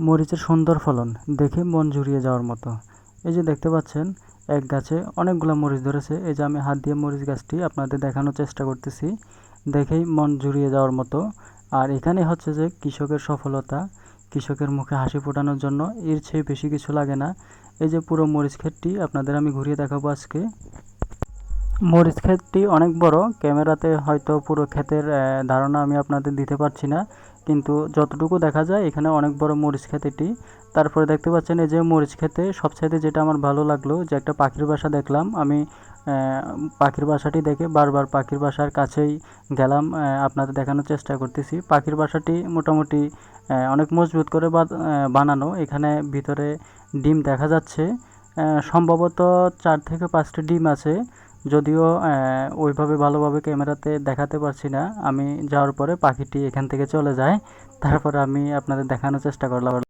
মরিচের সুন্দর ফলন দেখে মন জুড়িয়ে যাওয়ার মতো। এই যে দেখতে পাচ্ছেন এক গাছে অনেকগুলো মরিচ ধরেছে। এই যে আমি হাত দিয়ে মরিচ গাছটি আপনাদের দেখানোর চেষ্টা করতেছি, দেখেই মন জুড়িয়ে যাওয়ার মতো। আর এখানে হচ্ছে যে কৃষকের সফলতা, কৃষকের মুখে হাসি ফোটানোর জন্য এর চেয়ে বেশি কিছু লাগে না। এই যে পুরো মরিচ ক্ষেতটি আপনাদের আমি ঘুরিয়ে দেখাবো আজকে। মরিচ ক্ষেতটি অনেক বড়, ক্যামেরাতে হয়তো পুরো ক্ষেতের ধারণা আমি আপনাদের দিতে পারছি না, কিন্তু যতটুকু দেখা যায় এখানে অনেক বড় মরিচ ক্ষেত এটি। তারপরে দেখতে পাচ্ছেন এই যে মরিচ ক্ষেতে সবচাইতে যেটা আমার ভালো লাগলো যে একটা পাখির বাসা দেখলাম আমি। পাখির বাসাটি দেখে বারবার পাখির বাসার কাছেই গেলাম, আপনাদের দেখানোর চেষ্টা করতেছি। পাখির বাসাটি মোটামুটি অনেক মজবুত করে বানানো। এখানে ভিতরে ডিম দেখা যাচ্ছে, সম্ভবত 4 থেকে 5টি ডিম আছে। যদিও ওইভাবে ভালোভাবে ক্যামেরাতে দেখাতে পারছি না। আমি যাওয়ার পরে পাখিটি এখান থেকে চলে যায়, তারপরে আমি আপনাদের দেখানোর চেষ্টা করলাম।